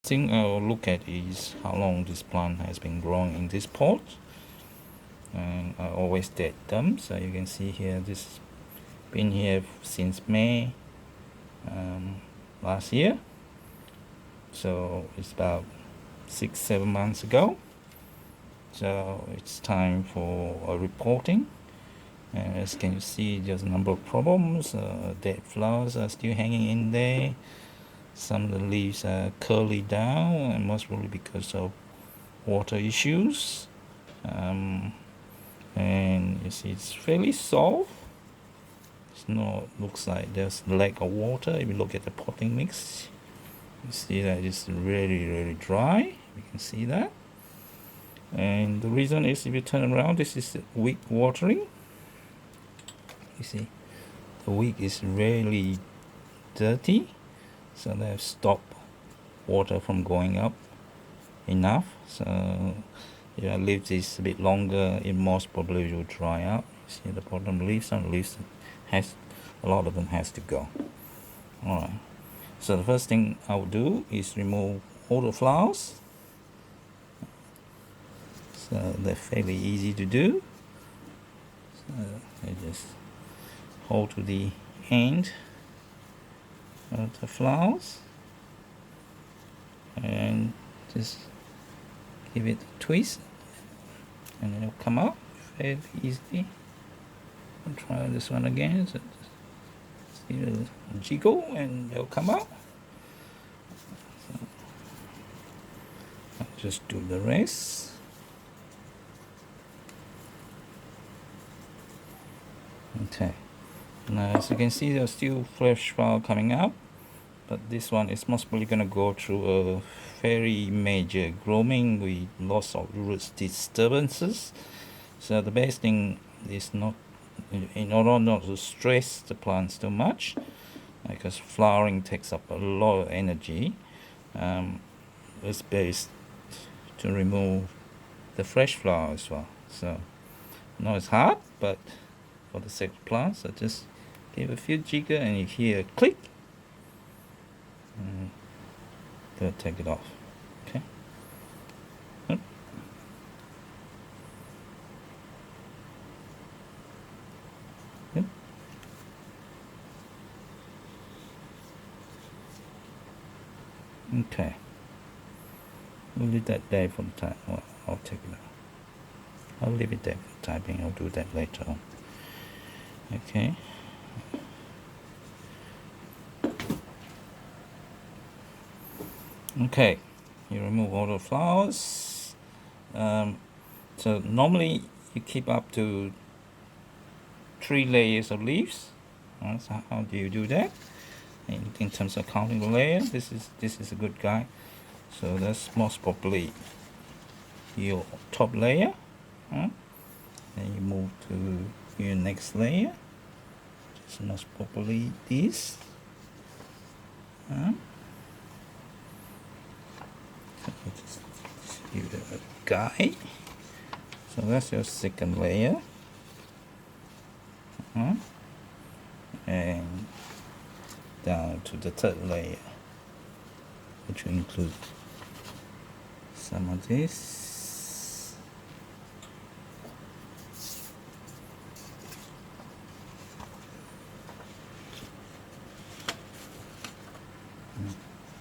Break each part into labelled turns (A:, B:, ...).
A: Thing I'll look at is how long this plant has been growing in this pot, and I always date them. So you can see here, this has been here since May last year, so it's about 6-7 months ago. So it's time for a repotting. As can you see, there's a number of problems. Dead flowers are still hanging in there. Some of the leaves are curly down, and most probably because of water issues. And you see it's fairly soft. It's not, looks like there's lack of water. If you look at the potting mix, you see that it's really dry. You can see that. And the reason is, if you turn around, this is weak watering. You see the wick is really dirty, so they've stopped water from going up enough. So if I leave this a bit longer, it most probably will dry out. You see the bottom leaves, some leaves has, a lot of them has to go. Alright, so the first thing I will do is remove all the flowers. So they're fairly easy to do. So I just hold to the end of the flowers and just give it a twist, and it'll come out fairly easily. I'll try this one again. So just give it a jiggle and they'll come out. So I'll just do the rest. Okay. Now, as you can see, there's still fresh flower coming out, but this one is most probably going to go through a very major grooming with lots of root disturbances. So the best thing is not, in order not to stress the plants too much, because flowering takes up a lot of energy. It's best to remove the fresh flower as well. So I know it's hard, but for the sake of plants, I just give a few jigger and you hear a click, and they'll take it off. Okay. Yep. Yep. Okay. We'll leave that there for the time. Well, I'll take it out. I'll leave it there for the time being. I'll do that later on. Okay. Okay, you remove all the flowers. So normally you keep up to 3 layers of leaves. So how do you do that? In terms of counting the layer, this is a good guide. So that's most probably your top layer. Then you move to your next layer. It's most probably this. Just give it a guide. So that's your second layer. And down to the third layer, which will include some of this.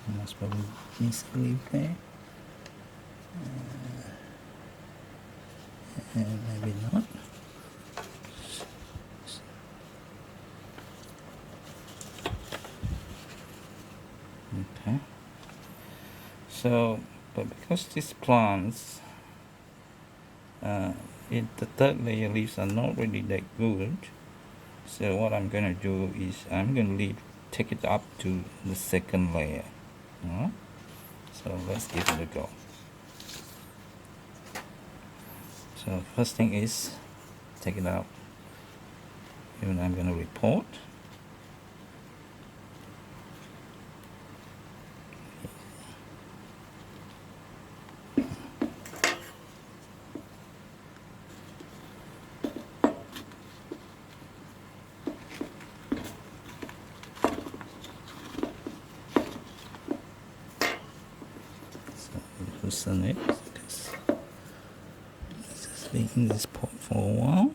A: I must probably miss a leaf there. And maybe not. Okay. So, but because these plants, the third layer leaves are not really that good, so what I'm going to do is I'm going to take it up to the second layer. So let's give it a go. So first thing is take it out. Even I'm going to report. loosen it. Just be in this pot for a while.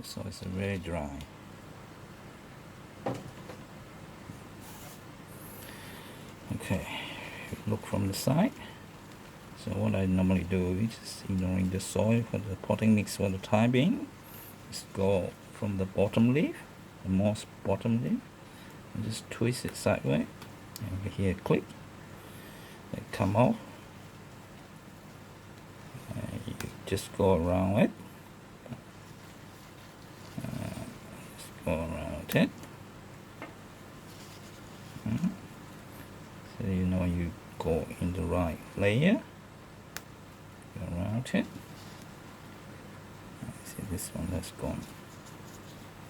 A: So it's very dry. Okay, look from the side. So what I normally do is just ignoring the soil for the potting mix for the time being. Just go from the bottom leaf, the moss bottom leaf, and just twist it sideways. And you hear a click. They come off. And you just go around it. Just go around it. So you know you go in the right layer. Go around it. See, this one has gone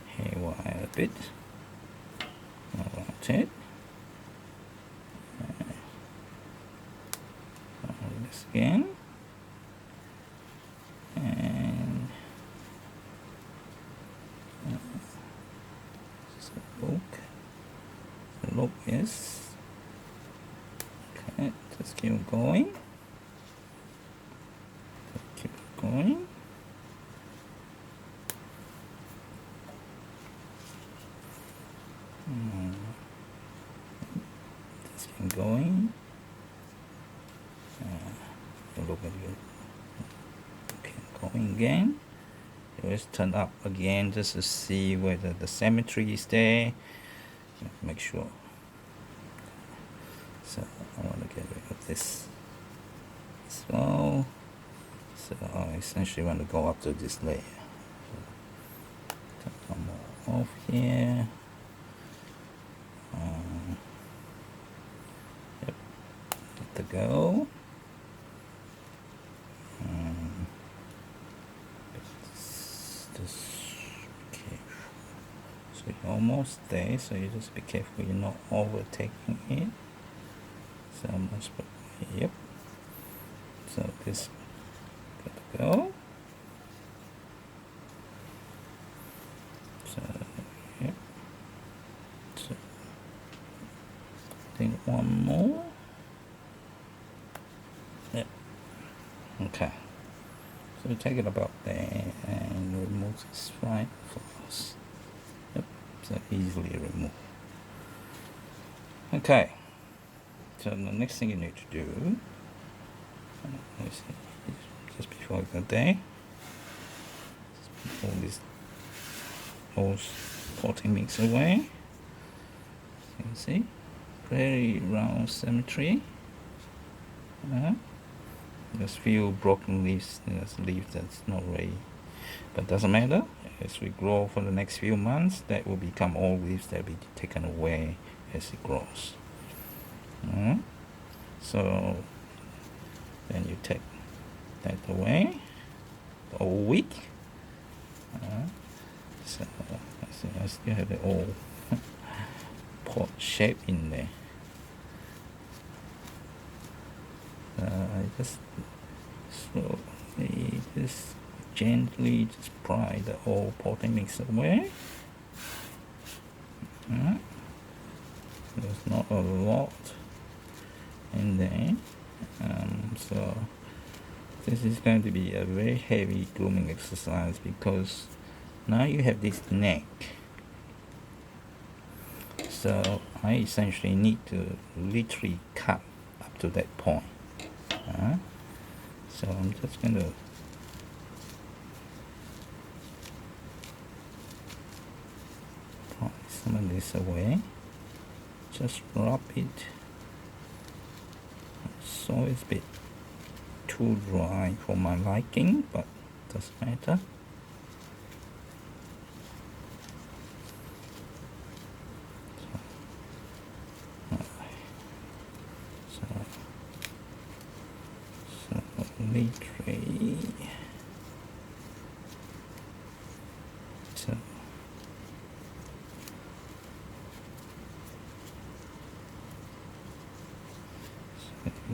A: haywire a bit. Around it. This again. And look, yes. Okay, just keep going. Keep going. Just keep going. Look at you. Okay, going again. Just turn up again just to see whether the symmetry is there. Make sure. So I want to get rid of this as well. So I essentially want to go up to this layer. So turn one more off here. Yep, good to go. So you're almost there, so you just be careful you're not overtaking it. So almost, yep. So this got to go. So yep. So I think one more. Yep. Okay. So take it about there and remove this right for us. Yep. So easily removed. Okay. So the next thing you need to do, just before I go there, just pull this old potting mix away. You can see, very round symmetry. There's few broken leaves. There's leaves that's not ready, but doesn't matter. As we grow for the next few months, that will become all leaves that will be taken away as it grows. So then you take that away the whole week. So I still have the old pot shape in there. I just slowly, just gently just pry the old potting mix away. There's not a lot in there, so this is going to be a very heavy grooming exercise because now you have this neck. So I essentially need to literally cut up to that point. So I'm just going to pry some of this away. Just rub it. So it's a bit too dry for my liking, but doesn't matter. So literally, so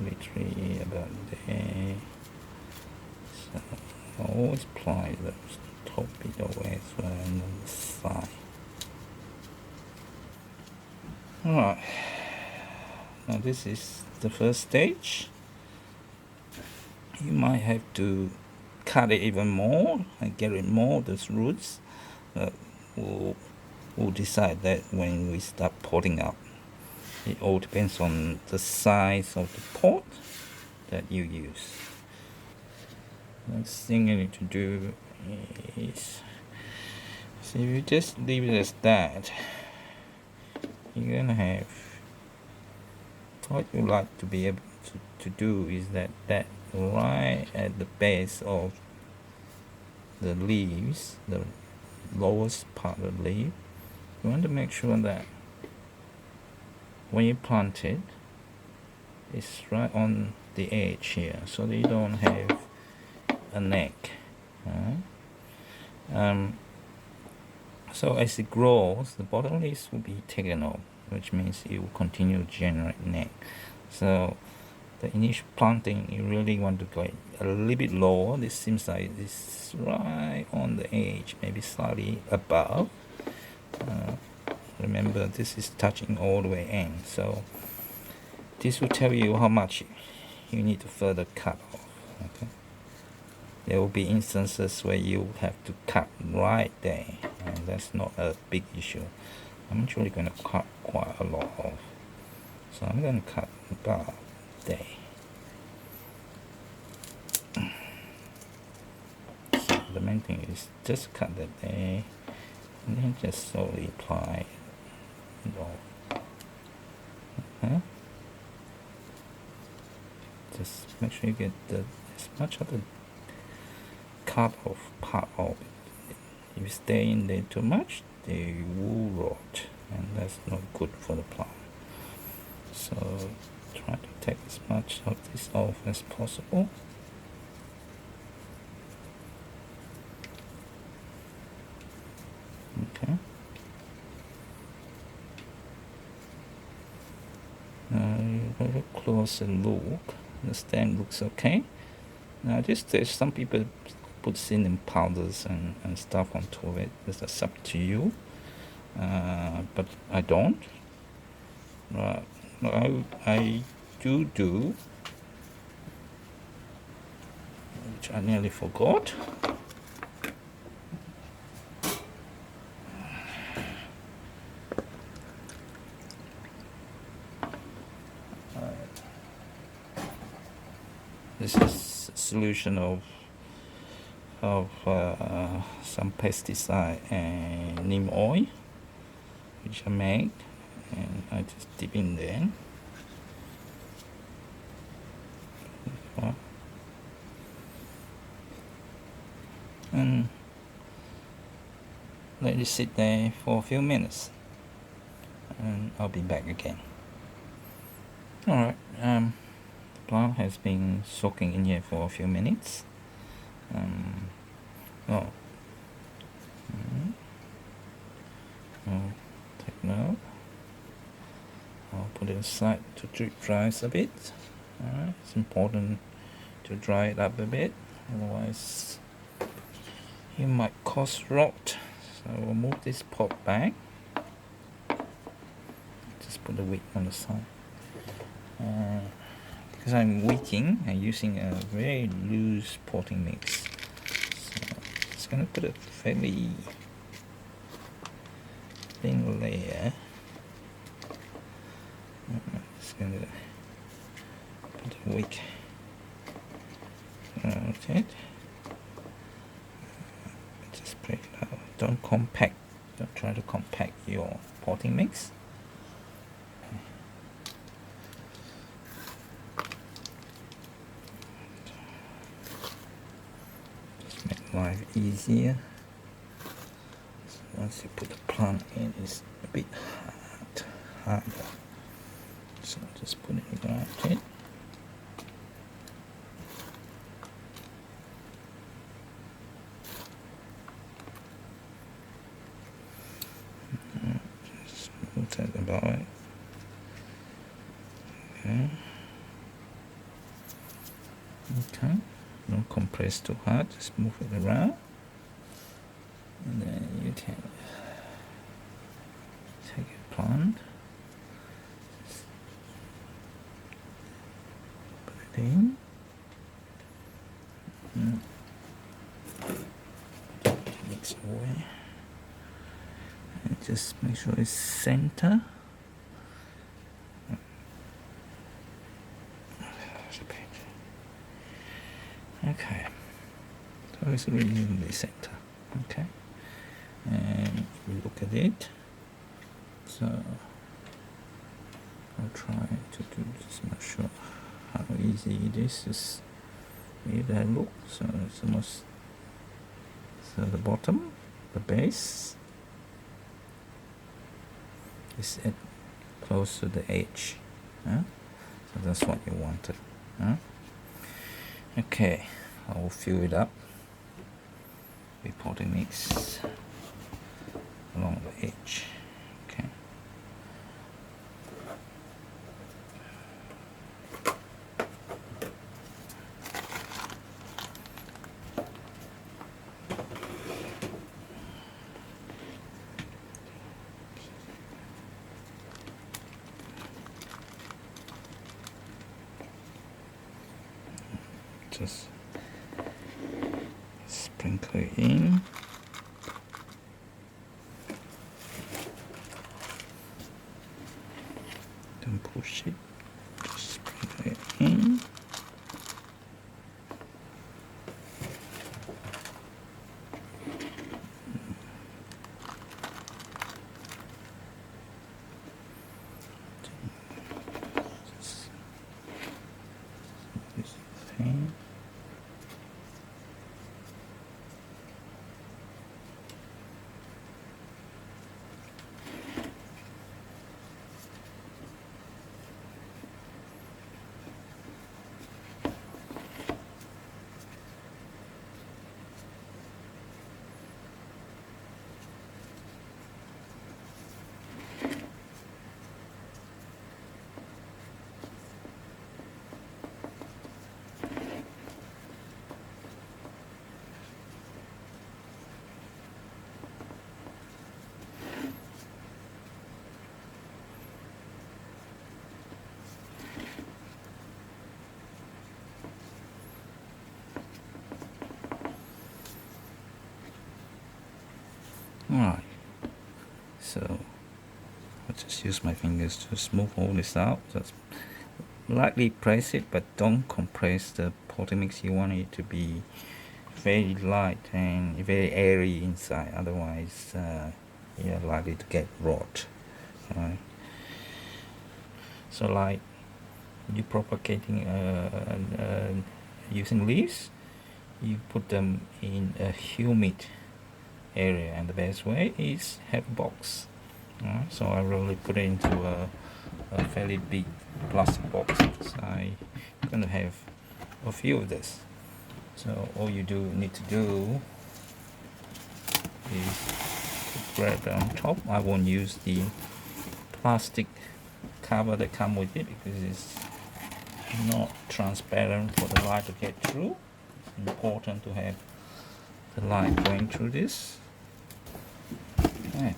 A: literally about there. So I always apply those top it away as well, and on the side. Alright, now this is the first stage. You might have to cut it even more and get rid more of those roots. We'll decide that when we start potting up. It all depends on the size of the pot that you use. Next thing you need to do is, so if you just leave it as that, you're gonna have, what you like to be able to do is that right at the base of the leaves, the lowest part of the leaf, you want to make sure that when you plant it, it's right on the edge here, so that you don't have a neck. So as it grows, the bottom leaves will be taken off, which means it will continue to generate neck. So the initial planting, you really want to go a little bit lower. This seems like it's right on the edge, maybe slightly above. Remember, this is touching all the way in, so this will tell you how much you need to further cut off. Okay, there will be instances where you have to cut right there, and that's not a big issue. I'm actually going to cut quite a lot off, so I'm going to cut about there. So the main thing is just cut that there, and then just slowly apply it off. Okay? Just make sure you get as much of the cut off part of it. If you stay in there too much, they will rot, and that's not good for the plant. So try to take as much of this off as possible. Okay. Now you have a closer look. The stem looks okay. Now there's some people put cinnamon powders and stuff on top of it. That's up to you. But I don't. I do, which I nearly forgot. This is a solution of some pesticide and neem oil, which I make, and I just dip in there. And let it sit there for a few minutes, and I'll be back again. Alright, the plant has been soaking in here for a few minutes. I'll take note. I'll put it aside to dry a bit. Alright, it's important to dry it up a bit, otherwise it might cause rot. So we'll move this pot back. Just put the wick on the side. Because I'm wicking, I'm using a very loose potting mix. So it's going to put a fairly thin layer. Just going to put the wick around it. Just spread it out. Don't try to compact your potting mix. Just make life easier. So once you put the plant in, it's a bit harder. So just put it around it. Smooth that about it. Okay. Okay. Don't compress too hard, just move it around. and then you can take a plant, put it in, mix it away, and just make sure it's center. Okay, so it's reasonably center. Okay, and if we look at it, so I'll try to do this. I'm not sure how easy it is. Just make that look. So it's almost, so the bottom, the base is at close to the edge. So that's what you wanted. Okay, I will fill it up with potting mix along the edge. Okay. Just sprinkle it in. Don't push it. Just sprinkle it in. Just this thing. Alright, so I'll just use my fingers to smooth all this out. Just lightly press it, but don't compress the potting mix. You want it to be very light and very airy inside, otherwise you're likely to get rot. Right? So like you propagating using leaves, you put them in a humid area, and the best way is have a box. Right? So I really put it into a fairly big plastic box. So I'm going to have a few of this. So all you need to do is grab it on top. I won't use the plastic cover that come with it because it's not transparent for the light to get through. It's important to have the light going through this. Okay.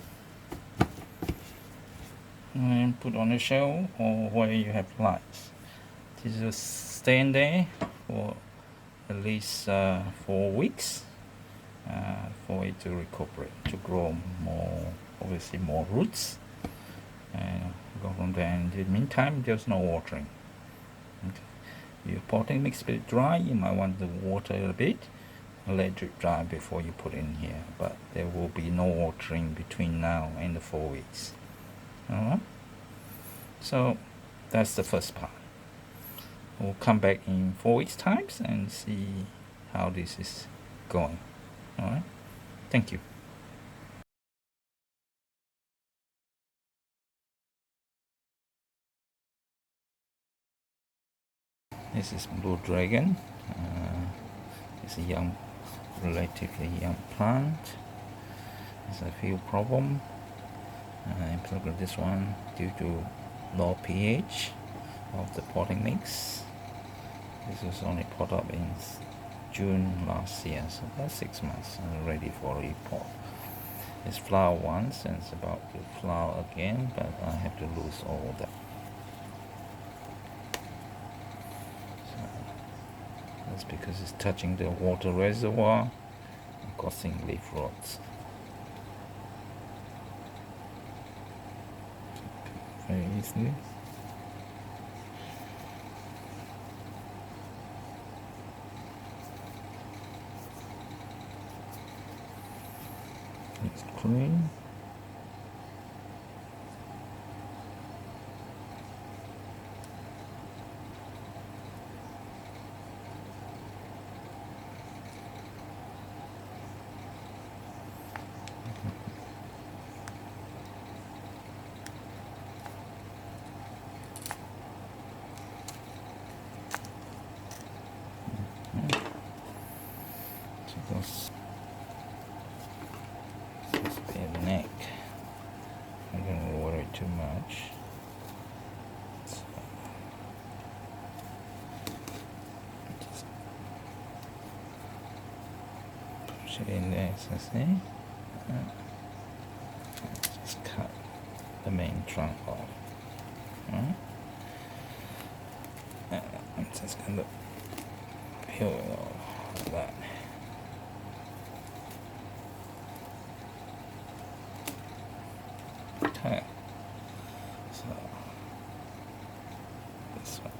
A: And put on a shelf or where you have lights. This will stand there for at least 4 weeks for it to recuperate, to grow more, obviously more roots, and go from there. And in the meantime, there's no watering. Okay. Your potting mix a bit dry, you might want to water it a bit, let it dry before you put in here, but there will be no watering between now and the 4 weeks. Alright, so that's the first part. We'll come back in 4 weeks times and see how this is going. Alright, thank you. This is Blue Dragon. It's a young, relatively young plant. There's a few problems. In particular this one due to low pH of the potting mix. This was only pot up in June last year, so that's 6 months and ready for repot. It's flower once and it's about to flower again, but I have to lose all that. So that's because it's touching the water reservoir and causing leaf rots. Very easily. It's clean. So that's their neck. I don't water it too much. So just push it in there, as I say. Just cut the main trunk off. I'm just gonna peel it off like that. Okay. So this one.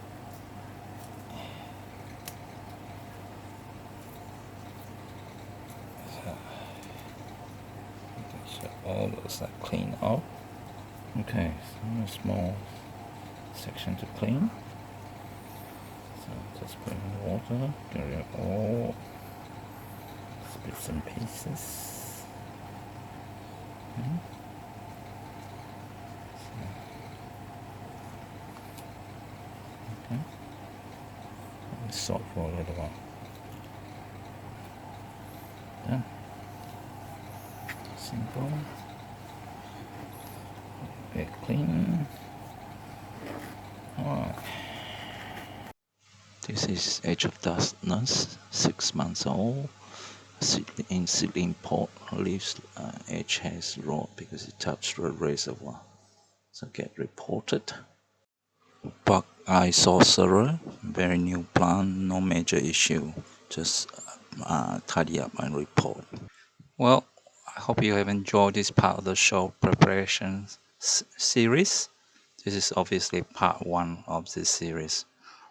A: So all those are clean off. Okay, so a small section to clean. So just put in the water, get rid of all bits and pieces. Okay. Salt for a little while. Done. Simple. Get clean. Alright. This is Edge of Darkness, 6 months old. In seedling pot, leaves edge has rot because it touched the reservoir. So get reported. Bug eye sorcerer, very new plant, no major issue. Just tidy up and report. Well, I hope you have enjoyed this part of the show preparation series. This is obviously part 1 of this series.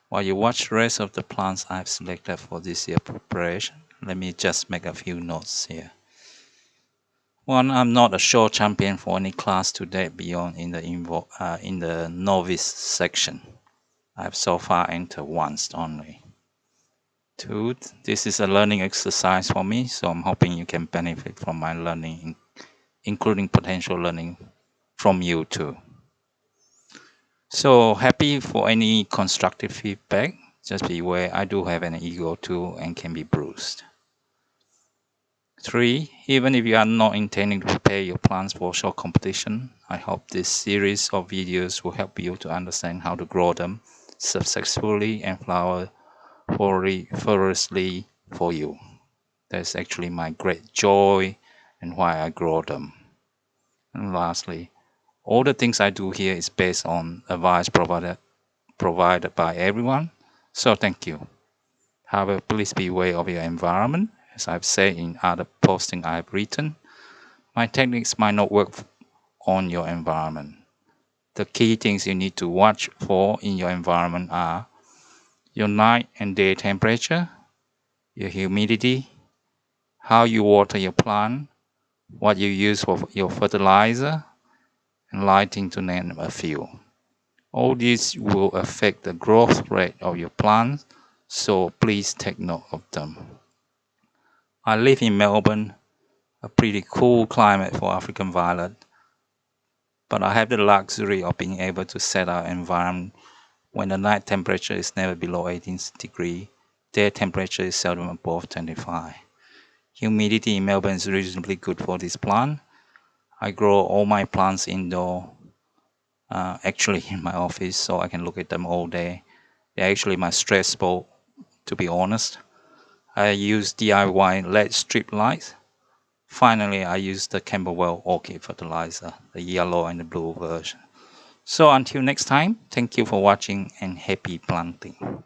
A: While you watch the rest of the plants I've selected for this year preparation, let me just make a few notes here. 1, I'm not a show champion for any class to date beyond in the novice section. I've so far entered once only. 2, this is a learning exercise for me, so I'm hoping you can benefit from my learning, including potential learning from you too. So happy for any constructive feedback. Just beware, I do have an ego too and can be bruised. 3, even if you are not intending to prepare your plants for show competition, I hope this series of videos will help you to understand how to grow them successfully and flower flourishingly for you. That's actually my great joy and why I grow them. And lastly, all the things I do here is based on advice provided by everyone, so thank you. However, please be aware of your environment. As I've said in other postings I've written, my techniques might not work on your environment. The key things you need to watch for in your environment are your night and day temperature, your humidity, how you water your plant, what you use for your fertilizer, and lighting, to name a few. All these will affect the growth rate of your plants, so please take note of them. I live in Melbourne, a pretty cool climate for African violet, but I have the luxury of being able to set our environment when the night temperature is never below 18 degrees, day temperature is seldom above 25. Humidity in Melbourne is reasonably good for this plant. I grow all my plants indoor, actually in my office, so I can look at them all day. They're actually my stress ball, to be honest. I use DIY LED strip lights, Finally, I used the Camberwell Orchid fertilizer, the yellow and the blue version. So until next time, thank you for watching and happy planting.